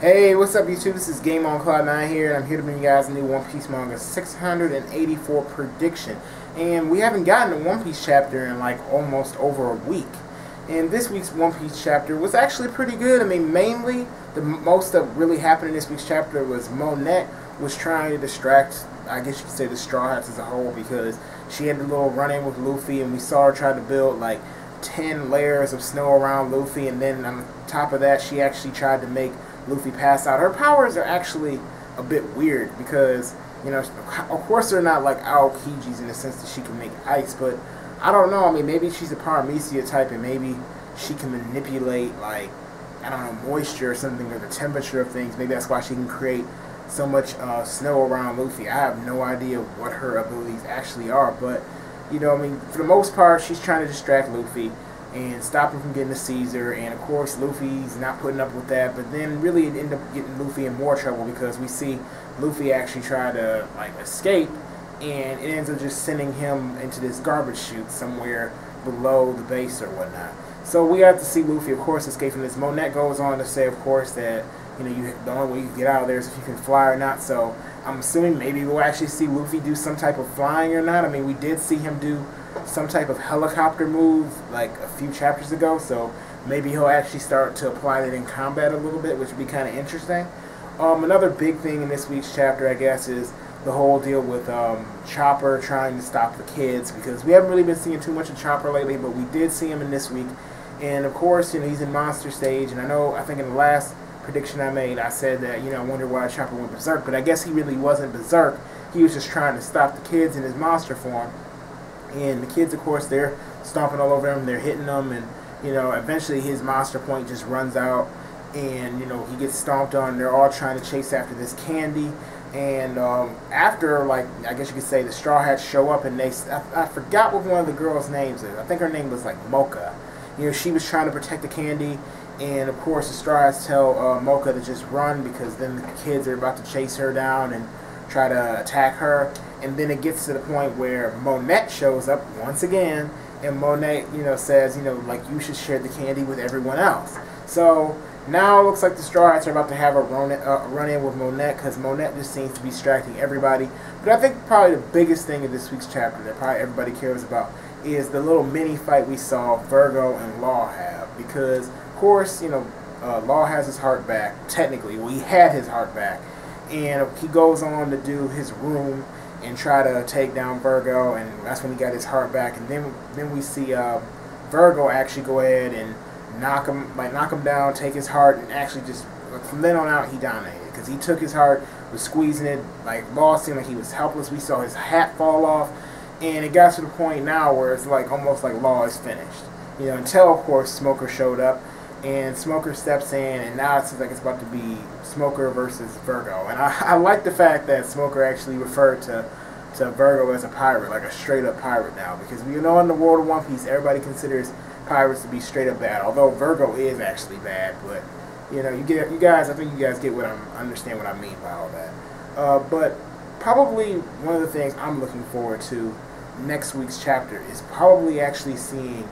Hey, what's up YouTube? This is Game on Cloud 9 here, and I'm here to bring you guys a new One Piece manga 684 prediction. And we haven't gotten a One Piece chapter in like almost over a week. And this week's One Piece chapter was actually pretty good. I mean, mainly, the most that really happened in this week's chapter was Monet was trying to distract, I guess you could say, the Straw Hats as a whole, because she had the little run-in with Luffy, and we saw her try to build like 10 layers of snow around Luffy, and then on top of that, she actually tried to make Luffy pass out. Her powers are actually a bit weird because, you know, of course they're not like Aokijis in the sense that she can make ice, but I don't know. I mean, maybe she's a Paramecia type, and maybe she can manipulate, like, I don't know, moisture or something, or the temperature of things. Maybe that's why she can create so much snow around Luffy. I have no idea what her abilities actually are, but, you know, I mean, for the most part, she's trying to distract Luffy and stop him from getting to Caesar, and of course Luffy's not putting up with that, but then really it ended up getting Luffy in more trouble because we see Luffy actually try to like escape, and it ends up just sending him into this garbage chute somewhere below the base or whatnot. So we have to see Luffy, of course, escape from this. Monet goes on to say, of course, that, you know, the only way you can get out of there is if you can fly or not. So I'm assuming maybe we'll actually see Luffy do some type of flying or not. I mean, we did see him do some type of helicopter move like a few chapters ago, so maybe he'll actually start to apply that in combat a little bit, which would be kind of interesting. Another big thing in this week's chapter, I guess, is the whole deal with Chopper trying to stop the kids, because we haven't really been seeing too much of Chopper lately, but we did see him in this week. And of course, you know, he's in monster stage, and I think in the last prediction I made, I said that, you know, I wonder why Chopper went berserk, but I guess he really wasn't berserk. He was just trying to stop the kids in his monster form. And the kids, of course, they're stomping all over him, they're hitting them, and, you know, eventually his monster point just runs out, and, you know, he gets stomped on. They're all trying to chase after this candy, and after, like, I guess you could say, the Straw Hats show up, and I forgot what one of the girls' names is. I think her name was, like, Mocha. You know, she was trying to protect the candy, and, of course, the Straw Hats tell Mocha to just run, because then the kids are about to chase her down and try to attack her. And then it gets to the point where Monet shows up once again, and Monet, you know, says, you know, like, you should share the candy with everyone else. So now it looks like the Straw Hats are about to have a run-in with Monet, because Monet just seems to be distracting everybody. But I think probably the biggest thing in this week's chapter that probably everybody cares about is the little mini fight we saw Virgo and Law have, because, of course, you know, Law has his heart back, technically. Well, he had his heart back, and he goes on to do his room and try to take down Virgo, and that's when he got his heart back. And then we see Virgo actually go ahead and knock him down, take his heart, and actually just from then on out he dominated, because he took his heart, was squeezing it, like Law seemed like he was helpless. We saw his hat fall off, and it got to the point now where it's like almost like Law is finished. You know, until of course Smoker showed up, and Smoker steps in, and now it seems like it's about to be Smoker versus Virgo. And I like the fact that Smoker actually referred to Virgo as a pirate, like a straight-up pirate now, because we know in the world of One Piece, everybody considers pirates to be straight-up bad, although Virgo is actually bad. But, you know, you guys, I think you guys get what understand what I mean by all that. But probably one of the things I'm looking forward to next week's chapter is probably actually seeing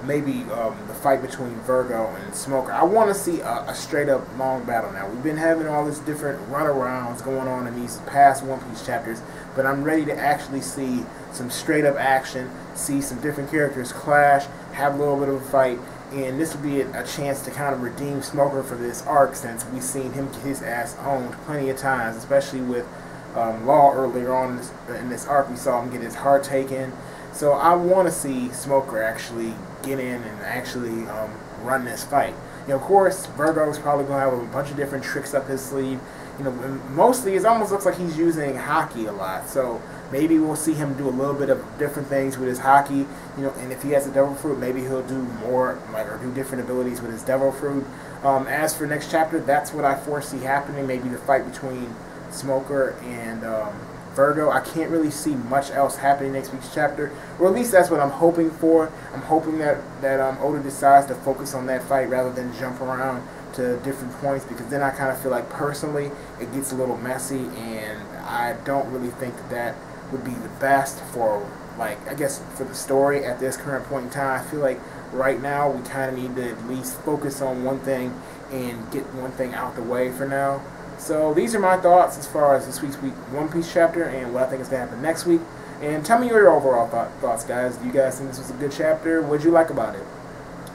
maybe the fight between Virgo and Smoker. I want to see a straight-up long battle now. We've been having all these different runarounds going on in these past One Piece chapters, but I'm ready to actually see some straight-up action, see some different characters clash, have a little bit of a fight, and this would be a chance to kind of redeem Smoker for this arc, since we've seen him get his ass owned plenty of times, especially with Law earlier on in this arc. We saw him get his heart taken. So I want to see Smoker actually get in and actually run this fight. You know, of course, Virgo's probably going to have a bunch of different tricks up his sleeve. You know, mostly it almost looks like he's using hockey a lot. So maybe we'll see him do a little bit of different things with his hockey. You know, and if he has a Devil Fruit, maybe he'll do more, like, or do different abilities with his Devil Fruit. As for next chapter, that's what I foresee happening. Maybe the fight between Smoker and Virgo. I can't really see much else happening next week's chapter, or at least that's what I'm hoping for. I'm hoping that Oda decides to focus on that fight rather than jump around to different points, because then I kind of feel like personally it gets a little messy, and I don't really think that would be the best for, like, I guess for the story at this current point in time. I feel like right now we kind of need to at least focus on one thing and get one thing out the way for now. So these are my thoughts as far as this week's One Piece chapter and what I think is going to happen next week. And tell me your overall thoughts, guys. Do you guys think this was a good chapter? What did you like about it?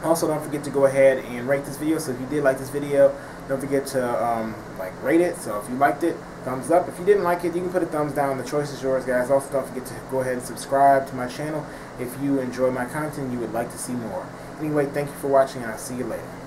Also, don't forget to go ahead and rate this video. So if you did like this video, don't forget to rate it. So if you liked it, thumbs up. If you didn't like it, you can put a thumbs down. The choice is yours, guys. Also, don't forget to go ahead and subscribe to my channel if you enjoy my content and you would like to see more. Anyway, thank you for watching, and I'll see you later.